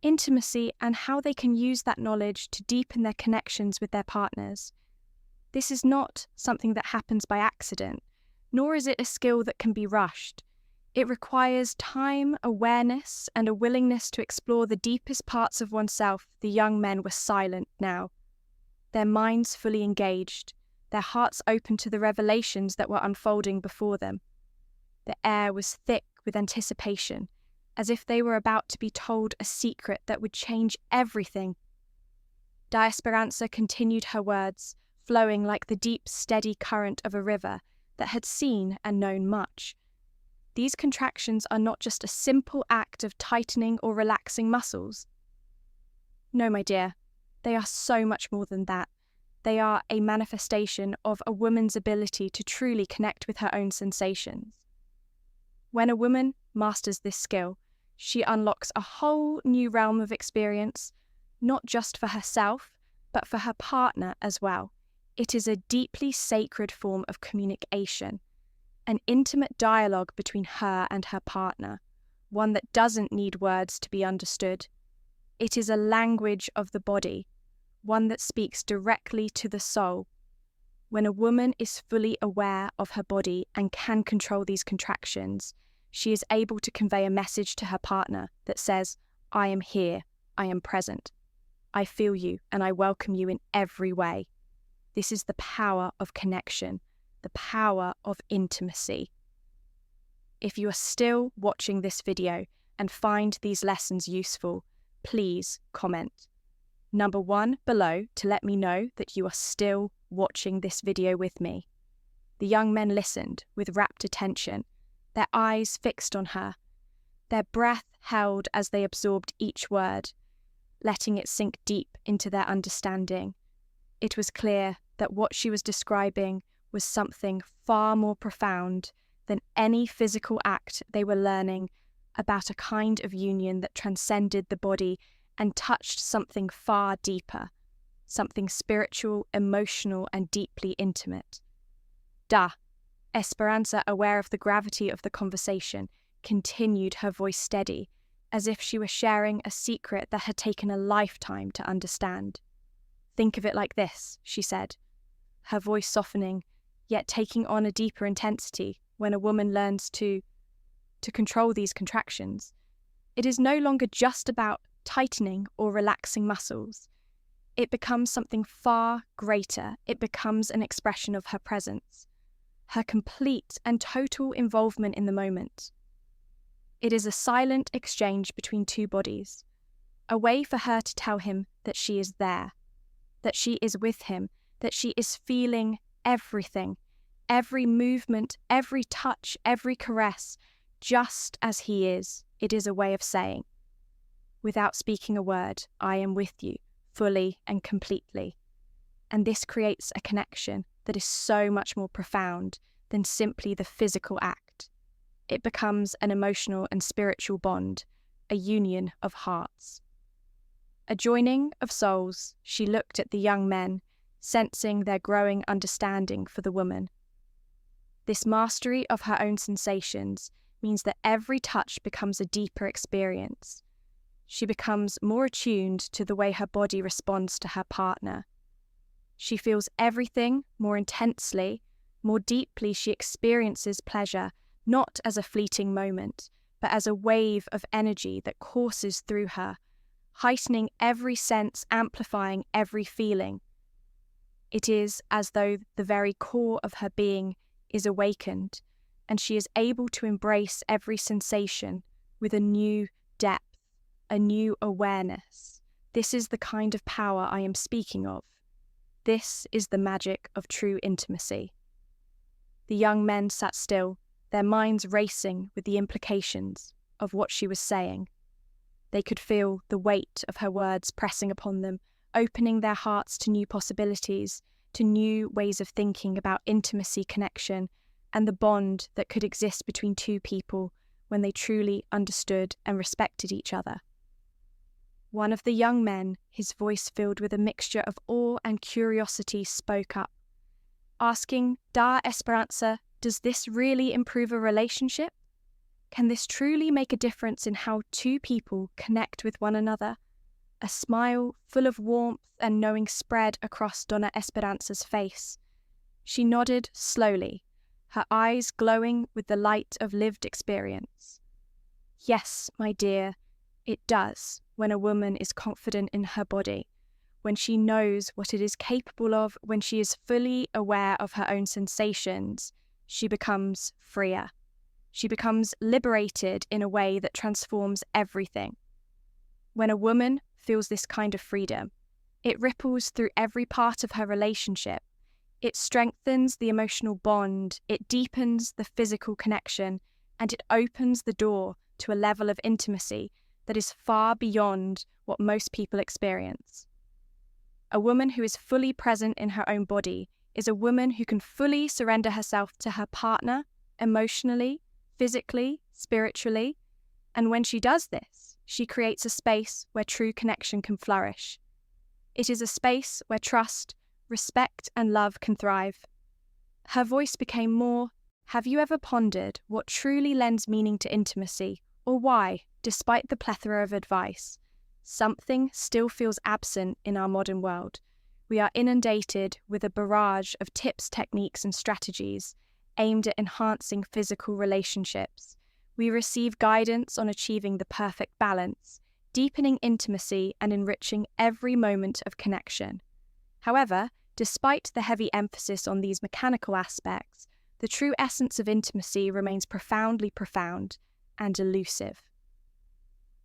intimacy, and how they can use that knowledge to deepen their connections with their partners. This is not something that happens by accident, nor is it a skill that can be rushed. It requires time, awareness, and a willingness to explore the deepest parts of oneself. The young men were silent now, their minds fully engaged, their hearts open to the revelations that were unfolding before them. The air was thick with anticipation, as if they were about to be told a secret that would change everything. Da Esperanza continued her words, flowing like the deep, steady current of a river that had seen and known much. These contractions are not just a simple act of tightening or relaxing muscles. No, my dear, they are so much more than that. They are a manifestation of a woman's ability to truly connect with her own sensations. When a woman masters this skill, she unlocks a whole new realm of experience, not just for herself, but for her partner as well. It is a deeply sacred form of communication, an intimate dialogue between her and her partner, one that doesn't need words to be understood. It is a language of the body, one that speaks directly to the soul. When a woman is fully aware of her body and can control these contractions, she is able to convey a message to her partner that says, "I am here, I am present. I feel you and I welcome you in every way." This is the power of connection, the power of intimacy. If you are still watching this video and find these lessons useful, please comment. Number 1 below to let me know that you are still watching this video with me. The young men listened with rapt attention, their eyes fixed on her, their breath held as they absorbed each word, letting it sink deep into their understanding. It was clear that what she was describing was something far more profound than any physical act they were learning about, a kind of union that transcended the body and touched something far deeper, something spiritual, emotional, and deeply intimate. Da Esperanza, aware of the gravity of the conversation, continued, her voice steady, as if she were sharing a secret that had taken a lifetime to understand. "Think of it like this," she said, her voice softening, yet taking on a deeper intensity. When a woman learns to control these contractions, it is no longer just about tightening or relaxing muscles. It becomes something far greater. It becomes an expression of her presence, her complete and total involvement in the moment. It is a silent exchange between two bodies, a way for her to tell him that she is there, that she is with him, that she is feeling everything, every movement, every touch, every caress, just as he is. It is a way of saying, without speaking a word, "I am with you, fully and completely." And this creates a connection that is so much more profound than simply the physical act. It becomes an emotional and spiritual bond, a union of hearts. A joining of souls. She looked at the young men, sensing their growing understanding for the woman. This mastery of her own sensations means that every touch becomes a deeper experience. She becomes more attuned to the way her body responds to her partner. She feels everything more intensely, more deeply. She experiences pleasure not as a fleeting moment, but as a wave of energy that courses through her, heightening every sense, amplifying every feeling. It is as though the very core of her being is awakened, and she is able to embrace every sensation with a new depth, a new awareness. This is the kind of power I am speaking of. This is the magic of true intimacy. The young men sat still, their minds racing with the implications of what she was saying. They could feel the weight of her words pressing upon them, opening their hearts to new possibilities, to new ways of thinking about intimacy, connection, and the bond that could exist between two people when they truly understood and respected each other. One of the young men, his voice filled with a mixture of awe and curiosity, spoke up, asking, "Da Esperanza, does this really improve a relationship?" Can this truly make a difference in how two people connect with one another? A smile full of warmth and knowing spread across Donna Esperanza's face. She nodded slowly, her eyes glowing with the light of lived experience. Yes, my dear, it does when a woman is confident in her body, when she knows what it is capable of, when she is fully aware of her own sensations, she becomes freer. She becomes liberated in a way that transforms everything. When a woman feels this kind of freedom, it ripples through every part of her relationship. It strengthens the emotional bond, it deepens the physical connection, and it opens the door to a level of intimacy that is far beyond what most people experience. A woman who is fully present in her own body is a woman who can fully surrender herself to her partner emotionally, physically, spiritually, and when she does this, she creates a space where true connection can flourish. It is a space where trust, respect, and love can thrive. Her voice became more, "Have you ever pondered what truly lends meaning to intimacy, or why, despite the plethora of advice, something still feels absent in our modern world? We are inundated with a barrage of tips, techniques, and strategies aimed at enhancing physical relationships. We receive guidance on achieving the perfect balance, deepening intimacy, and enriching every moment of connection. However, despite the heavy emphasis on these mechanical aspects, the true essence of intimacy remains profoundly profound and elusive.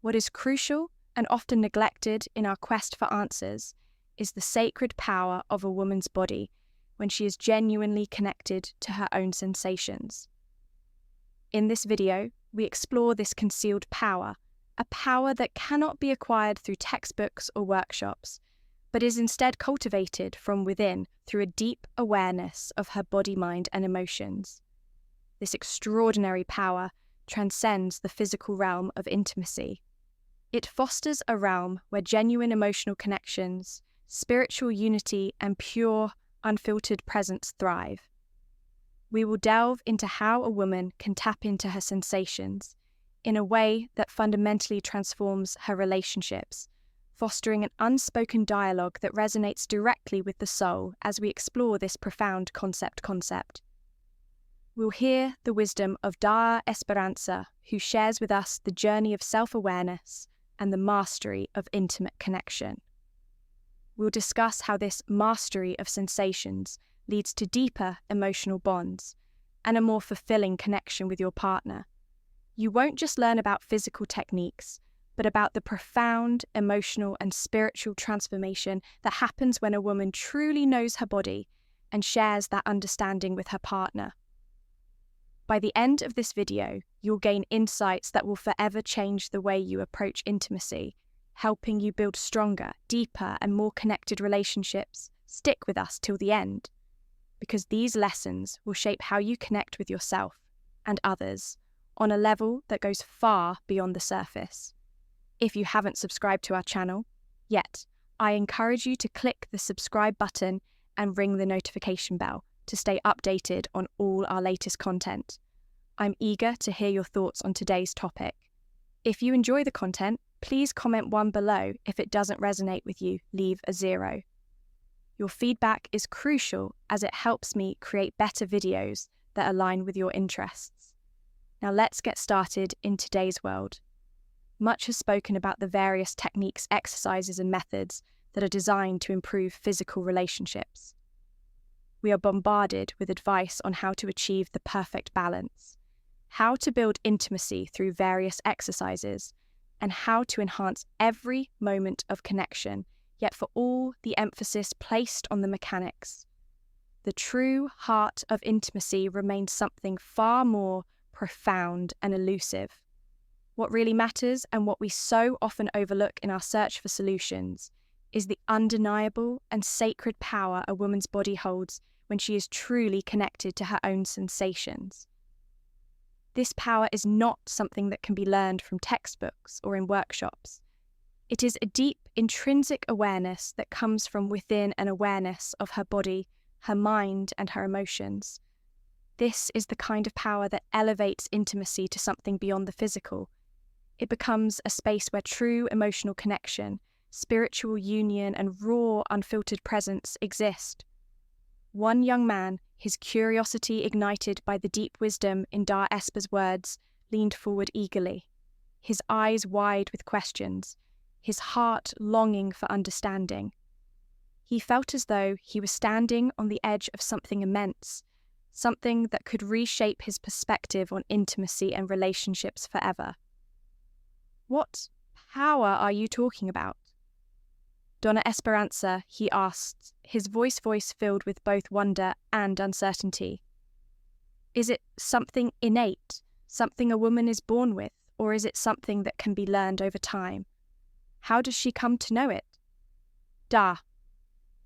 What is crucial and often neglected in our quest for answers is the sacred power of a woman's body when she is genuinely connected to her own sensations. In this video, we explore this concealed power, a power that cannot be acquired through textbooks or workshops, but is instead cultivated from within through a deep awareness of her body, mind, and emotions. This extraordinary power transcends the physical realm of intimacy. It fosters a realm where genuine emotional connections, spiritual unity, and pure, unfiltered presence thrive. We will delve into how a woman can tap into her sensations in a way that fundamentally transforms her relationships, fostering an unspoken dialogue that resonates directly with the soul as we explore this profound concept. We'll hear the wisdom of Donna Esperanza, who shares with us the journey of self-awareness and the mastery of intimate connection. We'll discuss how this mastery of sensations leads to deeper emotional bonds and a more fulfilling connection with your partner. You won't just learn about physical techniques, but about the profound emotional and spiritual transformation that happens when a woman truly knows her body and shares that understanding with her partner. By the end of this video, you'll gain insights that will forever change the way you approach intimacy, helping you build stronger, deeper, and more connected relationships. Stick with us till the end, because these lessons will shape how you connect with yourself and others on a level that goes far beyond the surface. If you haven't subscribed to our channel yet, I encourage you to click the subscribe button and ring the notification bell to stay updated on all our latest content. I'm eager to hear your thoughts on today's topic. If you enjoy the content, please comment 1 below. If it doesn't resonate with you, leave a 0. Your feedback is crucial as it helps me create better videos that align with your interests. Now let's get started in today's world. Much has spoken about the various techniques, exercises, and methods that are designed to improve physical relationships. We are bombarded with advice on how to achieve the perfect balance, how to build intimacy through various exercises, and how to enhance every moment of connection, yet for all the emphasis placed on the mechanics. The true heart of intimacy remains something far more profound and elusive. What really matters, and what we so often overlook in our search for solutions, is the undeniable and sacred power a woman's body holds when she is truly connected to her own sensations. This power is not something that can be learned from textbooks or in workshops. It is a deep, intrinsic awareness that comes from within, an awareness of her body, her mind, and her emotions. This is the kind of power that elevates intimacy to something beyond the physical. It becomes a space where true emotional connection, spiritual union, and raw, unfiltered presence exist. One young man, his curiosity ignited by the deep wisdom in Dar Esper's words, leaned forward eagerly, his eyes wide with questions, his heart longing for understanding. He felt as though he was standing on the edge of something immense, something that could reshape his perspective on intimacy and relationships forever. "What power are you talking about?" "Donna Esperanza," he asked, his voice filled with both wonder and uncertainty. "Is it something innate, something a woman is born with, or is it something that can be learned over time? How does she come to know it?" "Da."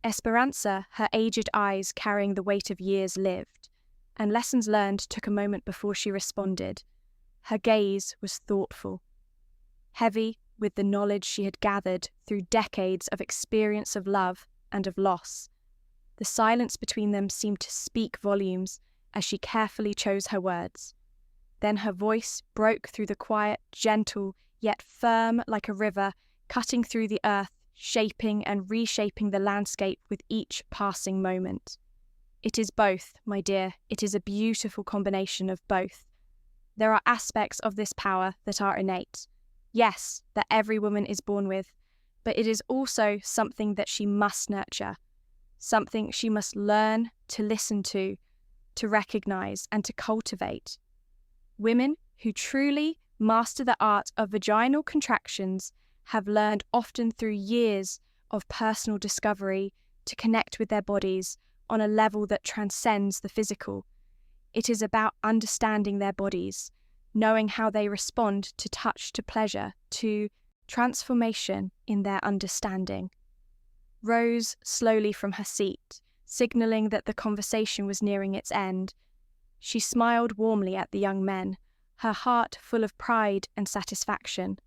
Esperanza, her aged eyes carrying the weight of years lived, and lessons learned took a moment before she responded. Her gaze was thoughtful, heavy with the knowledge she had gathered through decades of experience of love and of loss. The silence between them seemed to speak volumes as she carefully chose her words. Then her voice broke through the quiet, gentle, yet firm like a river, cutting through the earth, shaping and reshaping the landscape with each passing moment. "It is both, my dear. It is a beautiful combination of both. There are aspects of this power that are innate. Yes, that every woman is born with, but it is also something that she must nurture, something she must learn to listen to recognize, and to cultivate. Women who truly master the art of vaginal contractions have learned, often through years of personal discovery, to connect with their bodies on a level that transcends the physical. It is about understanding their bodies, knowing how they respond to touch, to pleasure, to transformation in their understanding." Rose slowly from her seat, signalling that the conversation was nearing its end. She smiled warmly at the young men, her heart full of pride and satisfaction.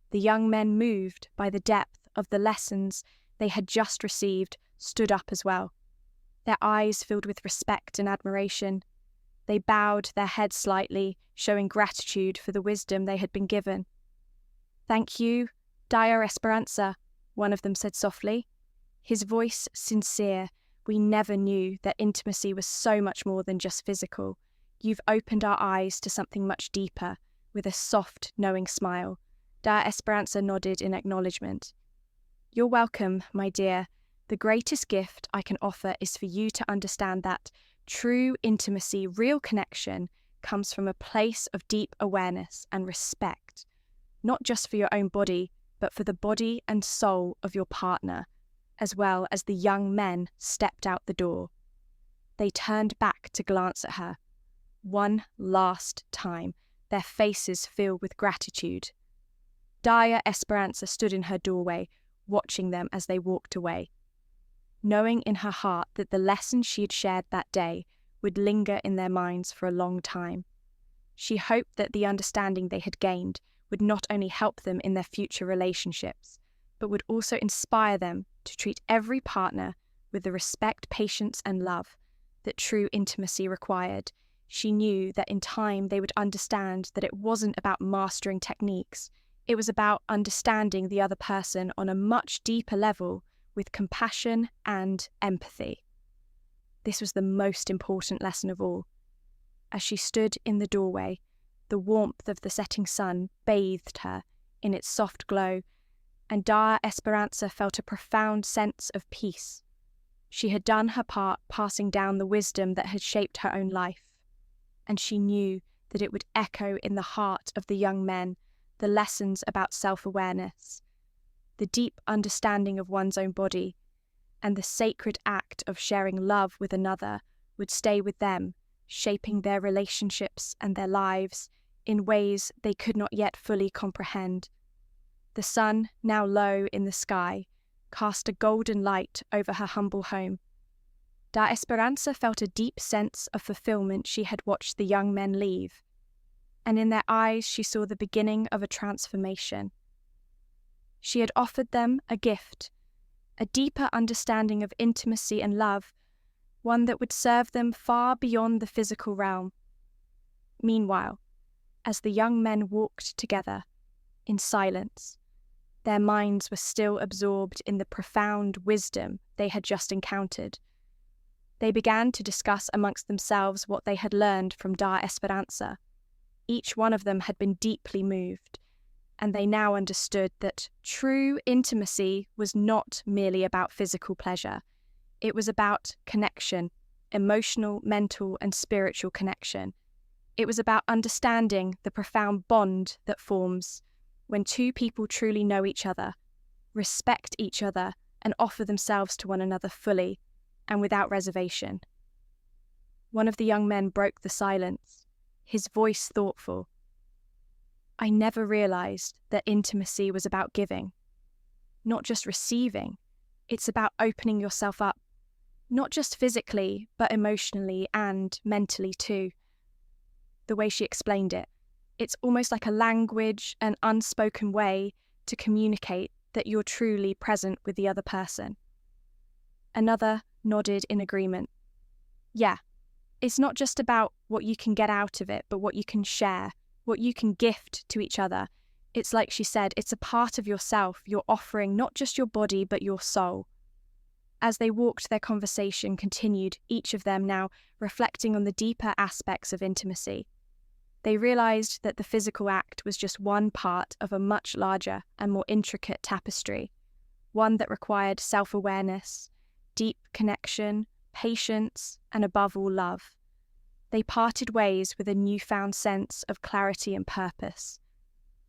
The young men, moved by the depth of the lessons they had just received, stood up as well, their eyes filled with respect and admiration. They bowed their heads slightly, showing gratitude for the wisdom they had been given. "Thank you, Dia Esperanza," one of them said softly, his voice sincere. "We never knew that intimacy was so much more than just physical. You've opened our eyes to something much deeper," with a soft, knowing smile. Dia Esperanza nodded in acknowledgement. "You're welcome, my dear. The greatest gift I can offer is for you to understand that true intimacy, real connection, comes from a place of deep awareness and respect, not just for your own body, but for the body and soul of your partner." As well as the young men stepped out the door. They turned back to glance at her, one last time, their faces filled with gratitude. Dia Esperanza stood in her doorway, watching them as they walked away, knowing in her heart that the lessons she had shared that day would linger in their minds for a long time. She hoped that the understanding they had gained would not only help them in their future relationships, but would also inspire them to treat every partner with the respect, patience, and love that true intimacy required. She knew that in time they would understand that it wasn't about mastering techniques. It was about understanding the other person on a much deeper level with compassion and empathy. This was the most important lesson of all. As she stood in the doorway, the warmth of the setting sun bathed her in its soft glow, and Dia Esperanza felt a profound sense of peace. She had done her part, passing down the wisdom that had shaped her own life, and she knew that it would echo in the heart of the young men, the lessons about self-awareness, the deep understanding of one's own body, and the sacred act of sharing love with another would stay with them, shaping their relationships and their lives in ways they could not yet fully comprehend. The sun, now low in the sky, cast a golden light over her humble home. Da Esperanza felt a deep sense of fulfillment she had watched the young men leave, and in their eyes she saw the beginning of a transformation. She had offered them a gift, a deeper understanding of intimacy and love, one that would serve them far beyond the physical realm. Meanwhile, as the young men walked together, in silence, their minds were still absorbed in the profound wisdom they had just encountered. They began to discuss amongst themselves what they had learned from Da Esperanza. Each one of them had been deeply moved, and they now understood that true intimacy was not merely about physical pleasure. It was about connection, emotional, mental, and spiritual connection. It was about understanding the profound bond that forms when two people truly know each other, respect each other, and offer themselves to one another fully and without reservation. One of the young men broke the silence, his voice thoughtful. I never realized that intimacy was about giving, not just receiving. It's about opening yourself up, not just physically, but emotionally and mentally too. The way she explained it, it's almost like a language, an unspoken way to communicate that you're truly present with the other person. Another nodded in agreement. Yeah, it's not just about what you can get out of it, but what you can share, what you can gift to each other. It's like she said, it's a part of yourself. You're offering not just your body, but your soul. As they walked, their conversation continued, each of them now reflecting on the deeper aspects of intimacy. They realized that the physical act was just one part of a much larger and more intricate tapestry, one that required self-awareness, deep connection, patience, and above all, love. They parted ways with a newfound sense of clarity and purpose.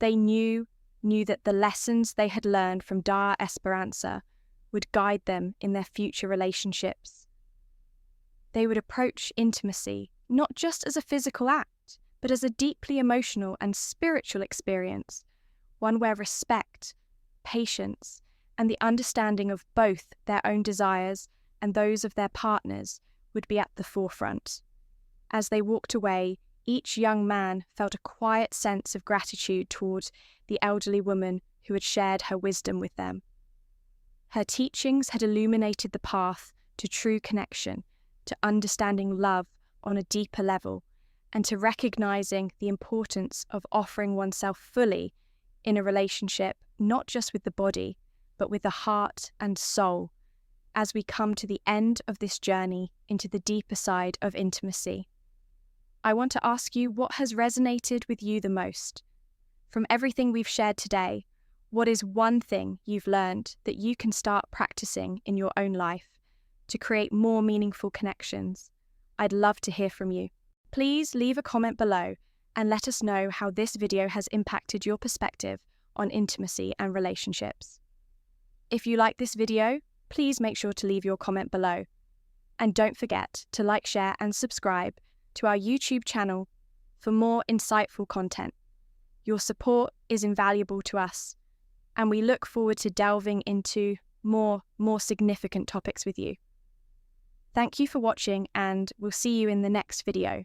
They knew that the lessons they had learned from Da Esperanza would guide them in their future relationships. They would approach intimacy not just as a physical act, but as a deeply emotional and spiritual experience, one where respect, patience, and the understanding of both their own desires and those of their partners would be at the forefront. As they walked away, each young man felt a quiet sense of gratitude towards the elderly woman who had shared her wisdom with them. Her teachings had illuminated the path to true connection, to understanding love on a deeper level, and to recognizing the importance of offering oneself fully in a relationship, not just with the body, but with the heart and soul, as we come to the end of this journey into the deeper side of intimacy. I want to ask you, what has resonated with you the most? From everything we've shared today, what is one thing you've learned that you can start practicing in your own life to create more meaningful connections? I'd love to hear from you. Please leave a comment below and let us know how this video has impacted your perspective on intimacy and relationships. If you like this video, please make sure to leave your comment below. And don't forget to like, share, and subscribe to our YouTube channel for more insightful content. Your support is invaluable to us, and we look forward to delving into more significant topics with you. Thank you for watching, and we'll see you in the next video.